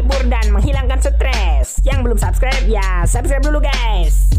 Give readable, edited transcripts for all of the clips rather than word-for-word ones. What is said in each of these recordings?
menghibur dan menghilangkan stres. Yang belum subscribe ya subscribe dulu guys.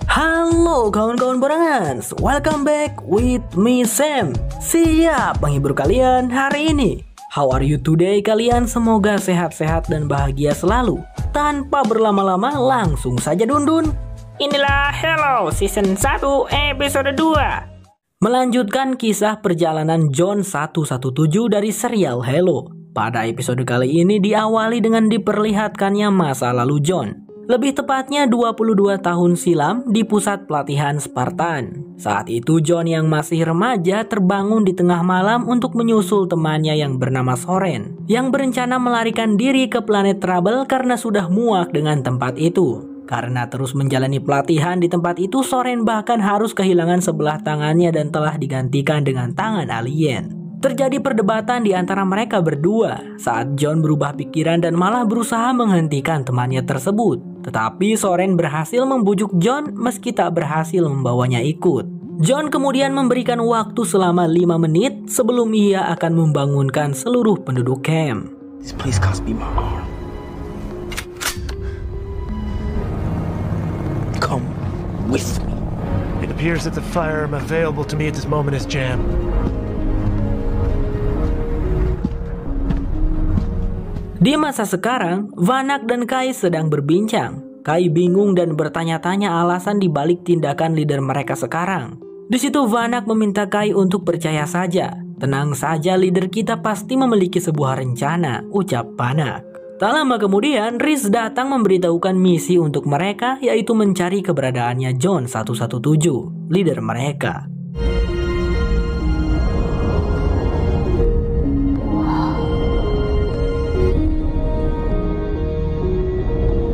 Halo kawan-kawan Borangans, welcome back with me Sam. Siap menghibur kalian hari ini. How are you today kalian? Semoga sehat-sehat dan bahagia selalu. Tanpa berlama-lama langsung saja dundun. Inilah Hello Season 1 episode 2. Melanjutkan kisah perjalanan John 117 dari serial Hello. Pada episode kali ini diawali dengan diperlihatkannya masa lalu John. Lebih tepatnya 22 tahun silam di pusat pelatihan Spartan. Saat itu John yang masih remaja terbangun di tengah malam untuk menyusul temannya yang bernama Soren, yang berencana melarikan diri ke planet Trouble karena sudah muak dengan tempat itu. Karena terus menjalani pelatihan di tempat itu, Soren bahkan harus kehilangan sebelah tangannya dan telah digantikan dengan tangan alien. Terjadi perdebatan di antara mereka berdua saat John berubah pikiran dan malah berusaha menghentikan temannya tersebut. Tetapi Soren berhasil membujuk John meski tak berhasil membawanya ikut. John kemudian memberikan waktu selama 5 menit sebelum ia akan membangunkan seluruh penduduk camp. Please cost me my arm. Come with me. It appears that the firearm available to me at this moment is jammed. Di masa sekarang, Vanak dan Kai sedang berbincang. Kai bingung dan bertanya-tanya alasan dibalik tindakan leader mereka sekarang. Di situ Vanak meminta Kai untuk percaya saja. Tenang saja, leader kita pasti memiliki sebuah rencana, ucap Vanak. Tak lama kemudian, Riz datang memberitahukan misi untuk mereka, yaitu mencari keberadaannya John 117, leader mereka.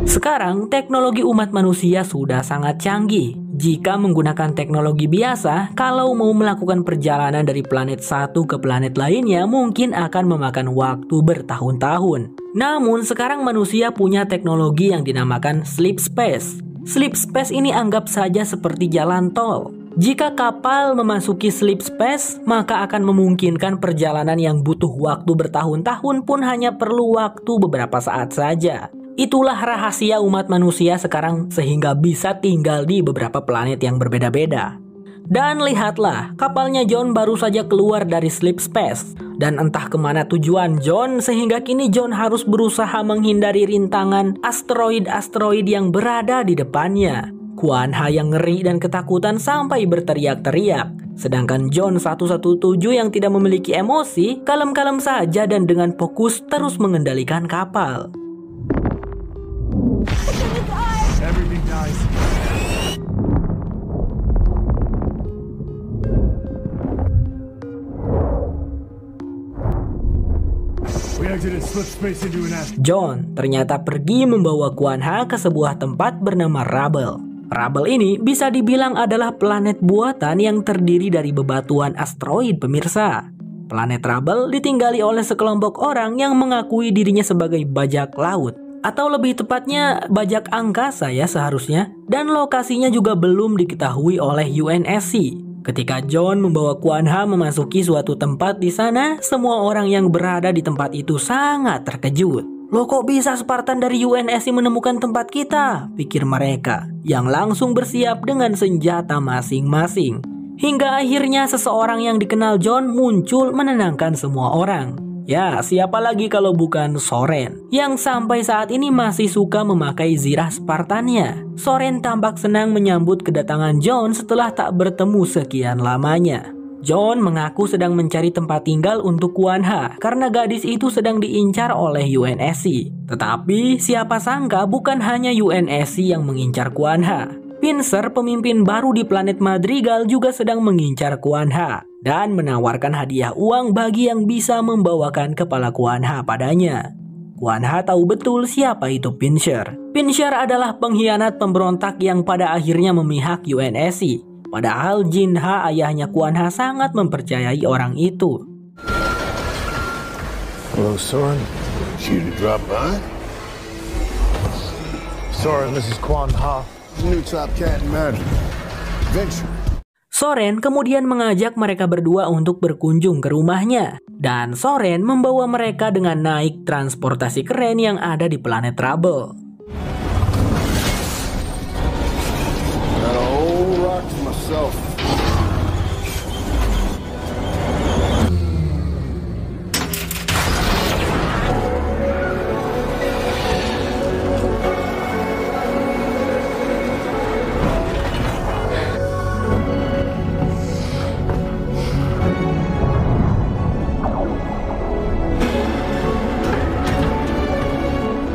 Sekarang, teknologi umat manusia sudah sangat canggih. Jika menggunakan teknologi biasa, kalau mau melakukan perjalanan dari planet satu ke planet lainnya mungkin akan memakan waktu bertahun-tahun. Namun sekarang manusia punya teknologi yang dinamakan sleep space. Sleep space ini anggap saja seperti jalan tol. Jika kapal memasuki sleep space, maka akan memungkinkan perjalanan yang butuh waktu bertahun-tahun pun hanya perlu waktu beberapa saat saja. Itulah rahasia umat manusia sekarang sehingga bisa tinggal di beberapa planet yang berbeda-beda. Dan lihatlah, kapalnya John baru saja keluar dari sleep space. Dan entah kemana tujuan John sehingga kini John harus berusaha menghindari rintangan asteroid-asteroid yang berada di depannya. Kuan Ha yang ngeri dan ketakutan sampai berteriak-teriak. Sedangkan John 117 yang tidak memiliki emosi, kalem-kalem saja dan dengan fokus terus mengendalikan kapal. Everything dies. We exited slip space into an asteroid. John ternyata pergi membawa Kuan Ha ke sebuah tempat bernama Rubble. Rubble ini bisa dibilang adalah planet buatan yang terdiri dari bebatuan asteroid pemirsa. Planet Rubble ditinggali oleh sekelompok orang yang mengakui dirinya sebagai bajak laut. Atau lebih tepatnya bajak angkasa ya seharusnya. Dan lokasinya juga belum diketahui oleh UNSC. Ketika John membawa Kuan Ha memasuki suatu tempat di sana, semua orang yang berada di tempat itu sangat terkejut. Loh kok bisa Spartan dari UNSC menemukan tempat kita? Pikir mereka, yang langsung bersiap dengan senjata masing-masing. Hingga akhirnya seseorang yang dikenal John muncul menenangkan semua orang. Ya, siapa lagi kalau bukan Soren, yang sampai saat ini masih suka memakai zirah Spartannya. Soren tampak senang menyambut kedatangan John setelah tak bertemu sekian lamanya. John mengaku sedang mencari tempat tinggal untuk Kuan Ha karena gadis itu sedang diincar oleh UNSC. Tetapi siapa sangka bukan hanya UNSC yang mengincar Kuan Ha. Pincer, pemimpin baru di planet Madrigal, juga sedang mengincar Kuan Ha dan menawarkan hadiah uang bagi yang bisa membawakan kepala Kuan Ha padanya. Kuan Ha tahu betul siapa itu Pincer. Pincer adalah pengkhianat pemberontak yang pada akhirnya memihak UNSC. Padahal Jin Ha, ayahnya Kuan Ha, sangat mempercayai orang itu. Hello, Soren. You to drop by? Soren, this is Quan Ha. New top cat in Madrid. Venture. Soren kemudian mengajak mereka berdua untuk berkunjung ke rumahnya. Dan Soren membawa mereka dengan naik transportasi keren yang ada di planet Rubble. Got a whole rock to myself.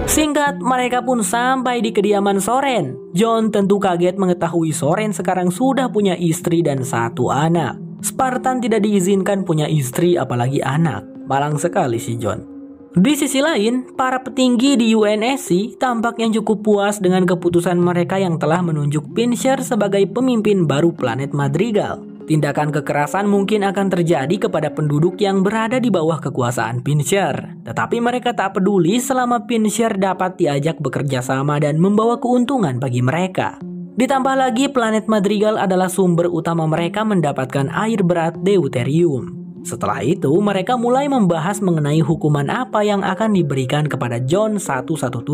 Singkat, mereka pun sampai di kediaman Soren. John tentu kaget mengetahui Soren sekarang sudah punya istri dan 1 anak. Spartan tidak diizinkan punya istri apalagi anak. Malang sekali si John. Di sisi lain, para petinggi di UNSC tampaknya cukup puas dengan keputusan mereka yang telah menunjuk Pincer sebagai pemimpin baru planet Madrigal. Tindakan kekerasan mungkin akan terjadi kepada penduduk yang berada di bawah kekuasaan Pincer. Tetapi mereka tak peduli selama Pincer dapat diajak bekerja sama dan membawa keuntungan bagi mereka. Ditambah lagi planet Madrigal adalah sumber utama mereka mendapatkan air berat deuterium. Setelah itu mereka mulai membahas mengenai hukuman apa yang akan diberikan kepada John 117.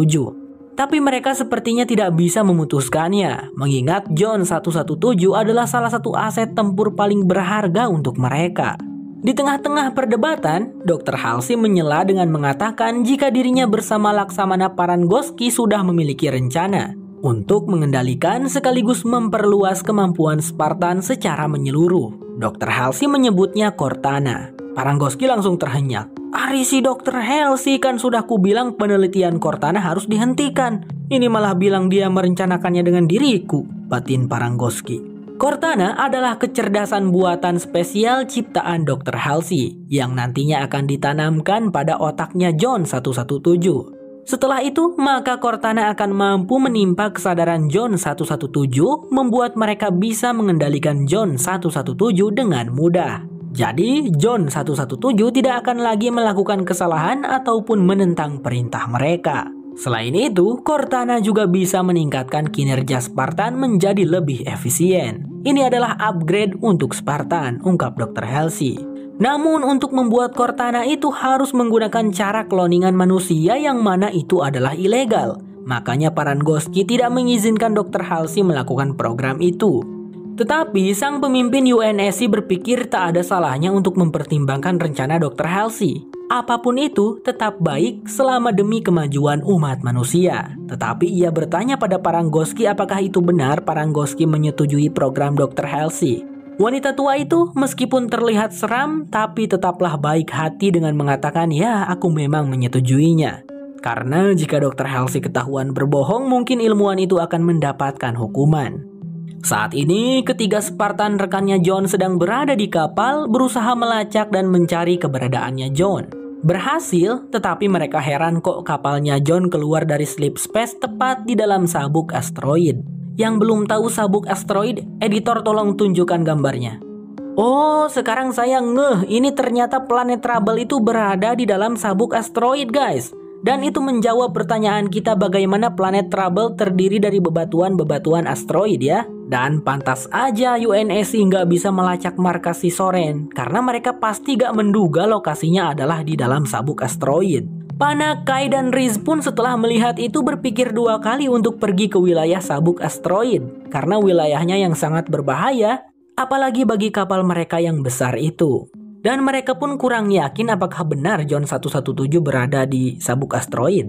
Tapi mereka sepertinya tidak bisa memutuskannya, mengingat John 117 adalah salah satu aset tempur paling berharga untuk mereka. Di tengah-tengah perdebatan, Dr. Halsey menyela dengan mengatakan jika dirinya bersama Laksamana Parangoski sudah memiliki rencana untuk mengendalikan sekaligus memperluas kemampuan Spartan secara menyeluruh. Dr. Halsey menyebutnya Cortana. Parangoski langsung terhenyak. "Ari si Dr. Halsey, kan sudah kubilang penelitian Cortana harus dihentikan. Ini malah bilang dia merencanakannya dengan diriku," batin Parangoski. Cortana adalah kecerdasan buatan spesial ciptaan Dr. Halsey yang nantinya akan ditanamkan pada otaknya John 117. Setelah itu, maka Cortana akan mampu menimpa kesadaran John 117, membuat mereka bisa mengendalikan John 117 dengan mudah. Jadi, John 117 tidak akan lagi melakukan kesalahan ataupun menentang perintah mereka. Selain itu, Cortana juga bisa meningkatkan kinerja Spartan menjadi lebih efisien. Ini adalah upgrade untuk Spartan, ungkap Dr. Halsey. Namun untuk membuat Cortana itu harus menggunakan cara kloningan manusia yang mana itu adalah ilegal. Makanya Parangoski tidak mengizinkan Dr. Halsey melakukan program itu. Tetapi sang pemimpin UNSC berpikir tak ada salahnya untuk mempertimbangkan rencana Dr. Halsey. Apapun itu tetap baik selama demi kemajuan umat manusia. Tetapi ia bertanya pada Parangoski apakah itu benar Parangoski menyetujui program Dr. Halsey. Wanita tua itu meskipun terlihat seram tapi tetaplah baik hati dengan mengatakan ya aku memang menyetujuinya. Karena jika Dr. Halsey ketahuan berbohong mungkin ilmuwan itu akan mendapatkan hukuman. Saat ini ketiga Spartan rekannya John sedang berada di kapal berusaha melacak dan mencari keberadaannya John. Berhasil, tetapi mereka heran kok kapalnya John keluar dari sleep space tepat di dalam sabuk asteroid. Yang belum tahu sabuk asteroid, editor tolong tunjukkan gambarnya. Oh, sekarang saya ngeh, ini ternyata planet Rubble itu berada di dalam sabuk asteroid guys. Dan itu menjawab pertanyaan kita bagaimana planet Rubble terdiri dari bebatuan-bebatuan asteroid ya. Dan pantas aja UNSC nggak bisa melacak markas si Soren, karena mereka pasti gak menduga lokasinya adalah di dalam sabuk asteroid. Pana, Kai, dan Riz pun setelah melihat itu berpikir 2 kali untuk pergi ke wilayah sabuk asteroid, karena wilayahnya yang sangat berbahaya, apalagi bagi kapal mereka yang besar itu. Dan mereka pun kurang yakin apakah benar John 117 berada di sabuk asteroid.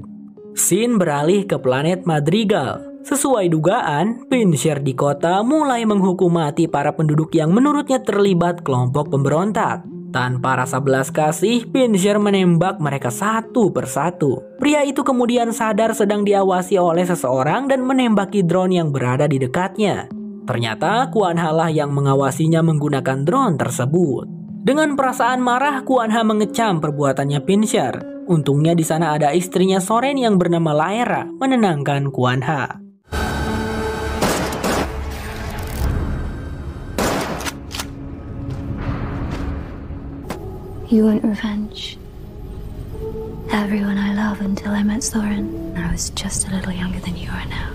Scene beralih ke planet Madrigal. Sesuai dugaan, Pincer di kota mulai menghukum mati para penduduk yang menurutnya terlibat kelompok pemberontak. Tanpa rasa belas kasih, Pincer menembak mereka satu persatu. Pria itu kemudian sadar sedang diawasi oleh seseorang dan menembaki drone yang berada di dekatnya. Ternyata Kuan Ha lah yang mengawasinya menggunakan drone tersebut. Dengan perasaan marah, Kuan Ha mengecam perbuatannya Pincer. Untungnya di sana ada istrinya Soren yang bernama Laera menenangkan Kuan Ha. You want revenge? Everyone I love until I met Soren. I was just a little younger than you are now.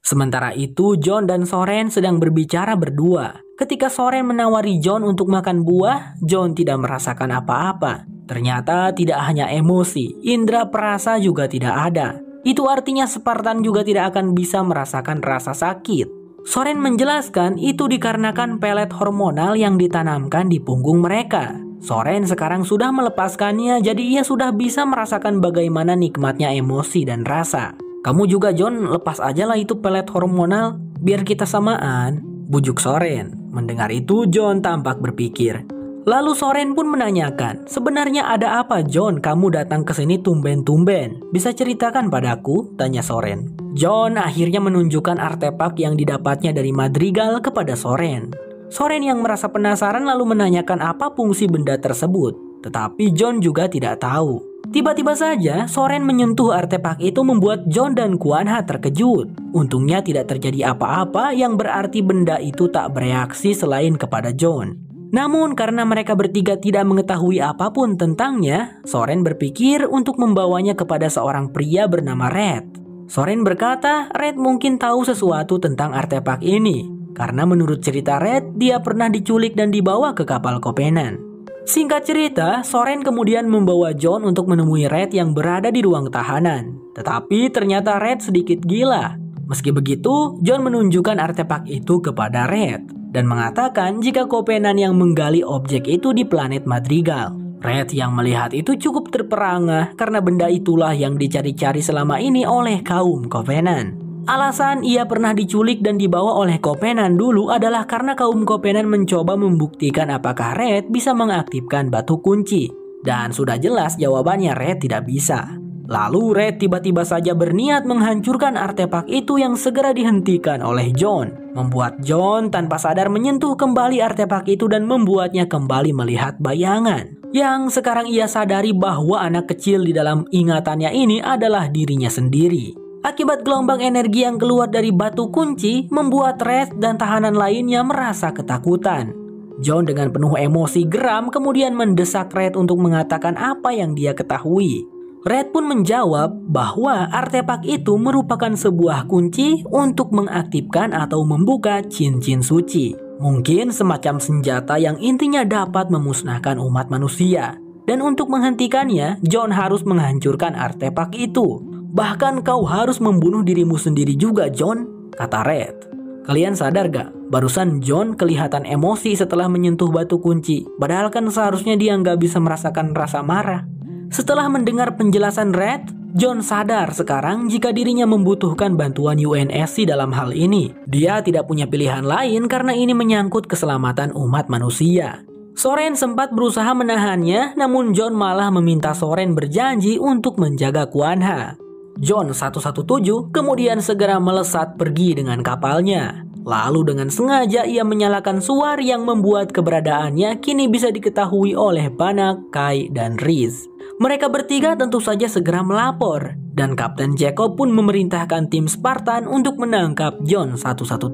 Sementara itu, John dan Soren sedang berbicara berdua. Ketika Soren menawari John untuk makan buah, John tidak merasakan apa-apa. Ternyata tidak hanya emosi, indera perasa juga tidak ada. Itu artinya Spartan juga tidak akan bisa merasakan rasa sakit. Soren menjelaskan itu dikarenakan pelet hormonal yang ditanamkan di punggung mereka. Soren sekarang sudah melepaskannya, jadi ia sudah bisa merasakan bagaimana nikmatnya emosi dan rasa. Kamu juga John, lepas aja lah itu pelet hormonal, biar kita samaan, bujuk Soren. Mendengar itu John tampak berpikir. Lalu Soren pun menanyakan, sebenarnya ada apa John kamu datang ke sini tumben-tumben? Bisa ceritakan padaku? Tanya Soren. John akhirnya menunjukkan artefak yang didapatnya dari Madrigal kepada Soren. Soren yang merasa penasaran lalu menanyakan apa fungsi benda tersebut. Tetapi John juga tidak tahu. Tiba-tiba saja Soren menyentuh artefak itu membuat John dan Kuan-ha terkejut. Untungnya tidak terjadi apa-apa yang berarti benda itu tak bereaksi selain kepada John. Namun karena mereka bertiga tidak mengetahui apapun tentangnya, Soren berpikir untuk membawanya kepada seorang pria bernama Red. Soren berkata Red mungkin tahu sesuatu tentang artefak ini. Karena menurut cerita Red, dia pernah diculik dan dibawa ke kapal Covenant. Singkat cerita, Soren kemudian membawa John untuk menemui Red yang berada di ruang tahanan. Tetapi ternyata Red sedikit gila. Meski begitu, John menunjukkan artefak itu kepada Red dan mengatakan jika Covenant yang menggali objek itu di planet Madrigal. Red yang melihat itu cukup terperangah karena benda itulah yang dicari-cari selama ini oleh kaum Covenant. Alasan ia pernah diculik dan dibawa oleh Covenant dulu adalah karena kaum Covenant mencoba membuktikan apakah Red bisa mengaktifkan batu kunci. Dan sudah jelas jawabannya Red tidak bisa. Lalu Red tiba-tiba saja berniat menghancurkan artefak itu yang segera dihentikan oleh John. Membuat John tanpa sadar menyentuh kembali artefak itu dan membuatnya kembali melihat bayangan. Yang sekarang ia sadari bahwa anak kecil di dalam ingatannya ini adalah dirinya sendiri. Akibat gelombang energi yang keluar dari batu kunci membuat Red dan tahanan lainnya merasa ketakutan. John dengan penuh emosi geram kemudian mendesak Red untuk mengatakan apa yang dia ketahui. Red pun menjawab bahwa artefak itu merupakan sebuah kunci untuk mengaktifkan atau membuka cincin suci. Mungkin semacam senjata yang intinya dapat memusnahkan umat manusia. Dan untuk menghentikannya, John harus menghancurkan artefak itu. Bahkan kau harus membunuh dirimu sendiri juga John, kata Red. Kalian sadar gak? Barusan John kelihatan emosi setelah menyentuh batu kunci. Padahal kan seharusnya dia nggak bisa merasakan rasa marah. Setelah mendengar penjelasan Red, John sadar sekarang jika dirinya membutuhkan bantuan UNSC dalam hal ini. Dia tidak punya pilihan lain karena ini menyangkut keselamatan umat manusia. Soren sempat berusaha menahannya, namun John malah meminta Soren berjanji untuk menjaga Kuan-ha. John 117 kemudian segera melesat pergi dengan kapalnya. Lalu dengan sengaja ia menyalakan suar yang membuat keberadaannya kini bisa diketahui oleh Banach, Kai, dan Riz. Mereka bertiga tentu saja segera melapor, dan Kapten Jacob pun memerintahkan tim Spartan untuk menangkap John 117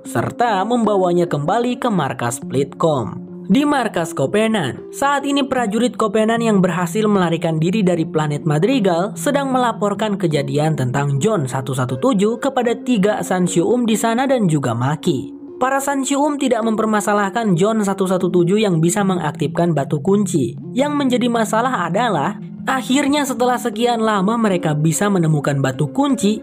serta membawanya kembali ke markas Splitcom. Di markas Covenant, saat ini prajurit Covenant yang berhasil melarikan diri dari planet Madrigal sedang melaporkan kejadian tentang John 117 kepada 3 Sanshyuum di sana dan juga Maki. Para Sanshyuum tidak mempermasalahkan John 117 yang bisa mengaktifkan batu kunci. Yang menjadi masalah adalah akhirnya setelah sekian lama mereka bisa menemukan batu kunci,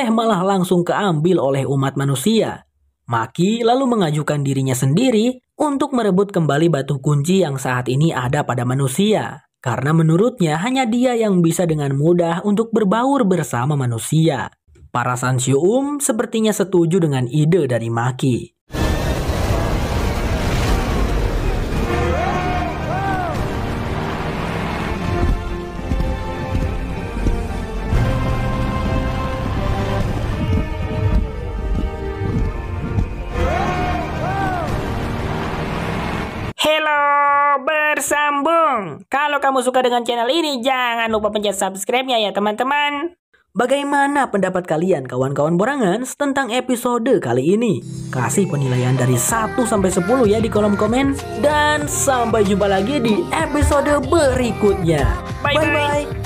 malah langsung keambil oleh umat manusia. Maki lalu mengajukan dirinya sendiri untuk merebut kembali batu kunci yang saat ini ada pada manusia. Karena menurutnya hanya dia yang bisa dengan mudah untuk berbaur bersama manusia. Para Sanshyuum sepertinya setuju dengan ide dari Maki. Hello, bersambung. Kalau kamu suka dengan channel ini, jangan lupa pencet subscribe-nya ya teman-teman. Bagaimana pendapat kalian kawan-kawan Borangans tentang episode kali ini? Kasih penilaian dari 1 sampai 10 ya di kolom komen. Dan sampai jumpa lagi di episode berikutnya. Bye-bye.